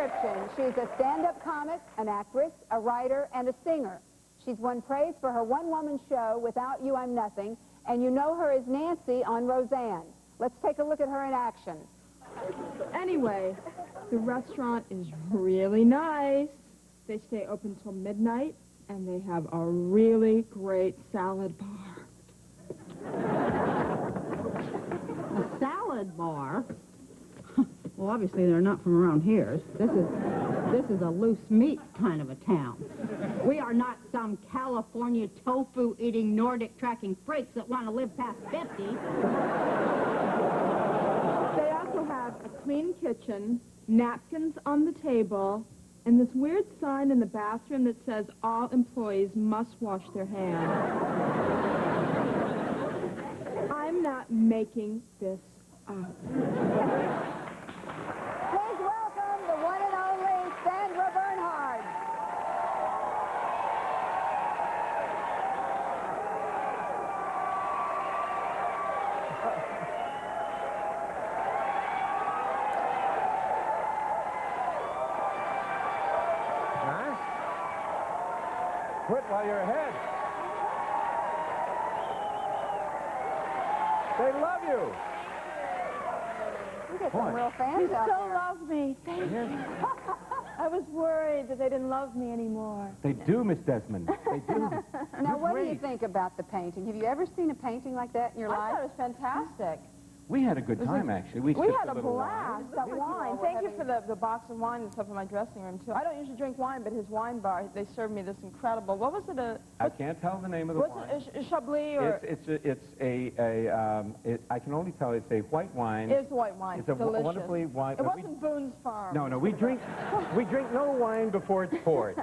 description. She's a stand-up comic, an actress, a writer, and a singer. She's won praise for her one-woman show, Without You, I'm Nothing, and you know her as Nancy on Roseanne. Let's take a look at her in action. Anyway, the restaurant is really nice. They stay open till midnight, and they have a really great salad bar. A salad bar? Well, obviously they're not from around here. This is a loose meat kind of a town. We are not some California tofu-eating Nordic tracking freaks that want to live past 50. They also have a clean kitchen, napkins on the table, and this weird sign in the bathroom that says all employees must wash their hands. I'm not making this up. Please welcome the one and only Sandra Bernhard. Huh? Quit while you're ahead. They love you. You get some real fans You out still there. love me. Thank you. I was worried that they didn't love me anymore. They do, Miss Desmond. They do. Now, what do you great. think about the painting? Have you ever seen a painting like that in your I life? thought it was fantastic. We had a good time, actually. We sipped had a little blast. wine. That wine. Thank you for the box of wine and stuff in my dressing room, too. I don't usually drink wine, but his wine bar, they served me this incredible, what was it? I can't tell the name of the wine. Was it Chablis or? I can only tell it's a white wine. It's white wine. It's a delicious. wonderfully wine. It wasn't Boone's Farm. No, we drink no wine before it's poured.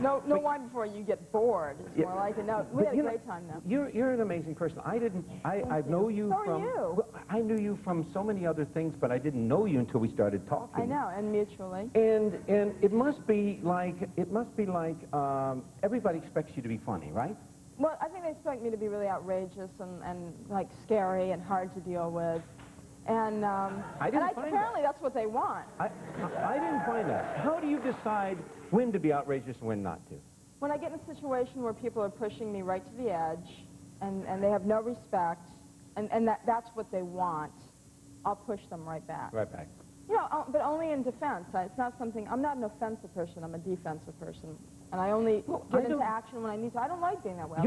No wine before you get bored. It's more like it. No, we had a great time, though. You're an amazing person. I know you So from. are you. Well, I knew you from so many other things, but I didn't know you until we started talking. I know, and mutually. And it must be like everybody expects you to be funny, right? Well, I think they expect me to be really outrageous and like scary and hard to deal with. And apparently that's what they want. I didn't find that. How do you decide when to be outrageous and when not to? When I get in a situation where people are pushing me right to the edge and they have no respect and that's what they want, I'll push them right back. Right back. You know, but only in defense. It's not something, I'm not an offensive person, I'm a defensive person. And I only get into action when I need to. I don't like being that way.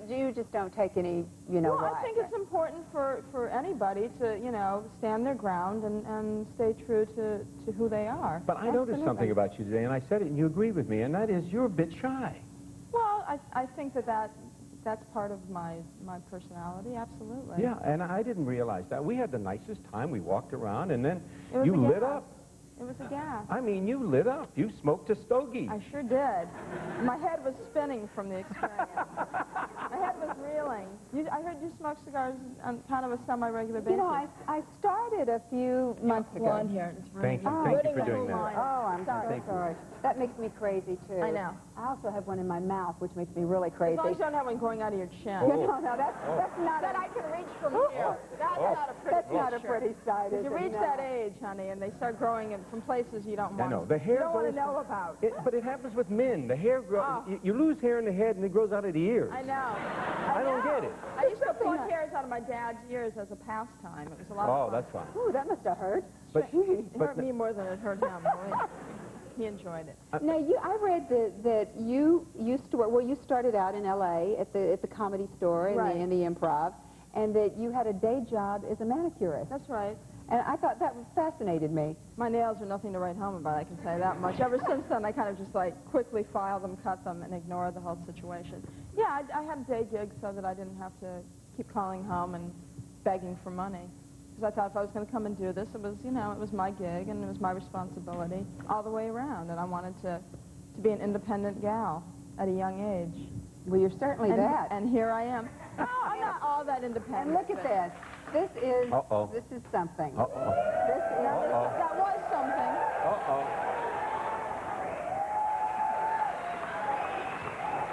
You just don't take any, you know, Well, I think it's important for anybody to, you know, stand their ground and stay true to who they are. But I noticed something about you today, and I said it, and you agreed with me, and that is you're a bit shy. Well, I think that's part of my personality, absolutely. Yeah, and I didn't realize that. We had the nicest time. We walked around, and then It was you a lit gas. up. It was a gas. I mean, you lit up. You smoked a stogie. I sure did. My head was spinning from the experience. My head was reeling. I heard you smoke cigars on kind of a semi-regular basis. You know, I started a few months ago. Blonde hair. Thank you for doing that. Oh, I'm so sorry. That makes me crazy, too. I know. I also have one in my mouth, which makes me really crazy. As long as you don't have one growing out of your chin. No, that's not That I can reach from here. That's not a pretty That's not a pretty sight, is If you it? reach No. that age, honey, and they start growing from places you don't want. I know. The hair you don't want to goes know about. But it happens with men. The hair grows. You lose hair in the head, and it grows out of the ears. I know. I don't get it. I used to pluck hairs out of my dad's ears as a pastime. It was a lot of fun. Oh, that's fine. Ooh, that must have hurt. But, It hurt me more than it hurt him. He enjoyed it. Now, I read that you used to work, well, you started out in L.A. at the Comedy Store in the Improv, and that you had a day job as a manicurist. That's right. And I thought that fascinated me. My nails are nothing to write home about, I can say that much. Ever since then, I kind of just like quickly file them, cut them, and ignore the whole situation. Yeah, I had a day gig so that I didn't have to keep calling home and begging for money. Because I thought if I was going to come and do this, it was, you know, it was my gig and it was my responsibility all the way around. And I wanted to be an independent gal at a young age. Well, you're certainly that. And here I am. No, I'm not all that independent. And look at this. This is something. Uh-oh. That was something. Uh-oh.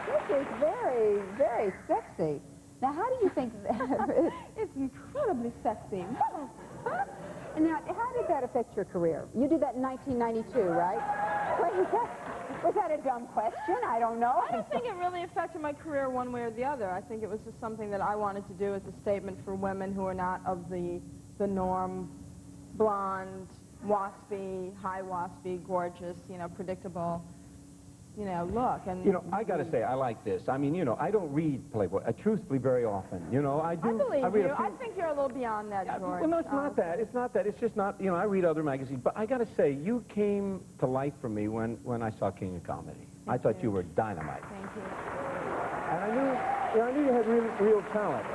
This is very, very sexy. Now, how do you think that? It's incredibly sexy. And now, how did that affect your career? You did that in 1992, right? Was that a dumb question? I don't know. I don't think it really affected my career one way or the other. I think it was just something that I wanted to do as a statement for women who are not of the norm, blonde, waspy, high waspy, gorgeous, you know, predictable, you know, look. And You know, I got to say, I like this. I mean, you know, I don't read Playboy, truthfully, very often. You know, I do. I believe read you. a few. I think you're a little beyond that, George. Well, no, it's not that. It's not that. It's just not, you know, I read other magazines. But I got to say, you came to life for me when I saw King of Comedy. I thought you were dynamite. Thank you. And I knew you had real talent.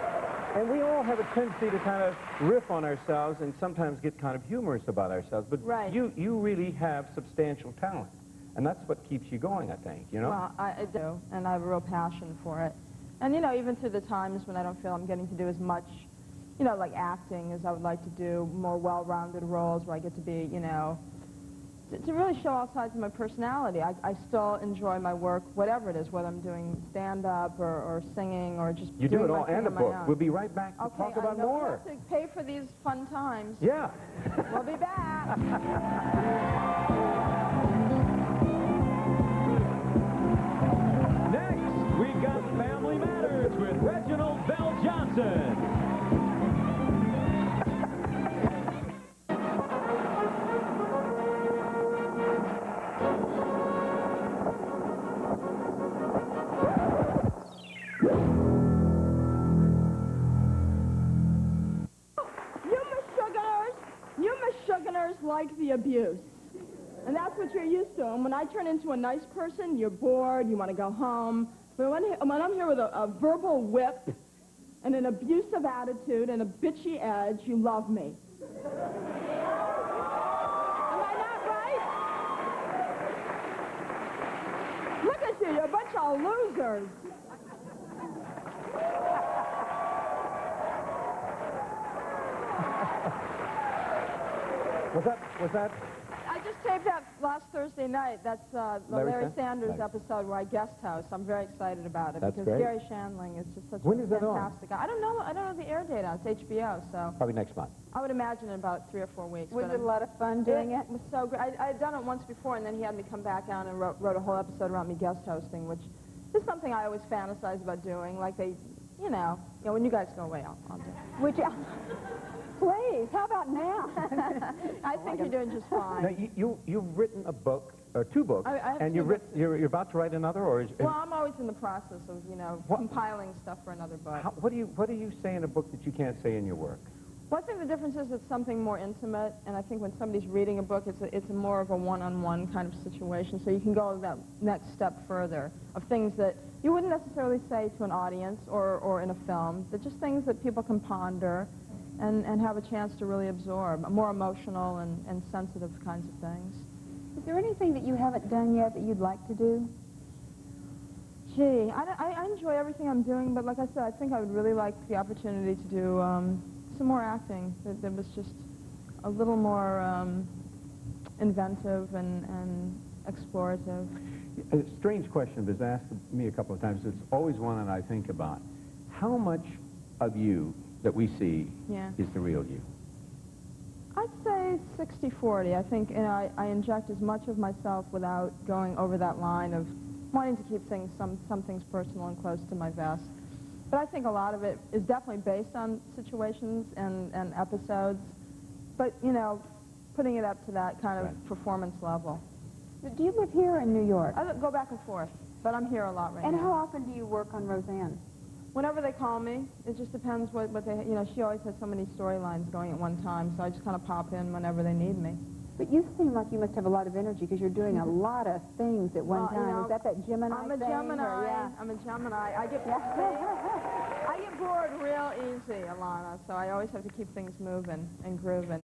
And we all have a tendency to kind of riff on ourselves and sometimes get kind of humorous about ourselves. But Right. you really have substantial talent. And that's what keeps you going, I think, you know? Well, I do, and I have a real passion for it. And, you know, even through the times when I don't feel I'm getting to do as much, you know, like acting as I would like to do, more well-rounded roles where I get to be, you know, to really show all sides of my personality. I still enjoy my work, whatever it is, whether I'm doing stand-up or singing or just You doing do it my all thing and a on my book. own. We'll be right back to Okay, talk about I know more. we have to pay for these fun times. Yeah. We'll be back. Next, we got Family Matters with Reginald Bell Johnson. You Michiganers like the abuse. And that's what you're used to. And when I turn into a nice person, you're bored, you want to go home. But when I'm here with a verbal whip and an abusive attitude and a bitchy edge, you love me. Am I not right? Look at you, you're a bunch of losers. Was that? I just taped that last Thursday night. That's the Larry Sanders Nice. episode where I guest host. I'm very excited about it That's because great. Gary Shandling is just such When a is that on? fantastic guy. I don't know the air date on it. It's HBO, so Probably next month. I would imagine in about 3 or 4 weeks. Was but it a lot of fun doing it? It was so great. I had done it once before, and then he had me come back down and wrote a whole episode around me guest hosting, which is something I always fantasize about doing. Like you know, when you guys go away, I'll do it. Which, please, how about now? I think you're doing just fine. Now, you've written a book, or 2 books, I have and 2 books. you're about to write another, or is... Well, I'm always in the process of, What- compiling stuff for another book. what do you say in a book that you can't say in your work? Well, I think the difference is it's something more intimate, and I think when somebody's reading a book, it's a more of a one-on-one kind of situation, so you can go that next step further of things that you wouldn't necessarily say to an audience or in a film, but just things that people can ponder and have a chance to really absorb, more emotional and sensitive kinds of things. Is there anything that you haven't done yet that you'd like to do? Gee, I enjoy everything I'm doing, but like I said, I think I would really like the opportunity to do some more acting that was just a little more inventive and explorative. A strange question was asked me a couple of times. It's always one that I think about. How much of you that we see Yeah. is the real you? I'd say 60-40. I think I inject as much of myself without going over that line of wanting to keep some things personal and close to my vest. But I think a lot of it is definitely based on situations and episodes, but, putting it up to that kind of Right. performance level. Do you live here or in New York? I go back and forth, but I'm here a lot right And now. how often do you work on Roseanne? Whenever they call me, it just depends what they, she always has so many storylines going at one time, so I just kind of pop in whenever they need me. But you seem like you must have a lot of energy because you're doing a lot of things at one Well, time. Is that Gemini I'm a thing, Gemini. or, yeah? I'm a Gemini. I get bored real easy, Alana, so I always have to keep things moving and grooving.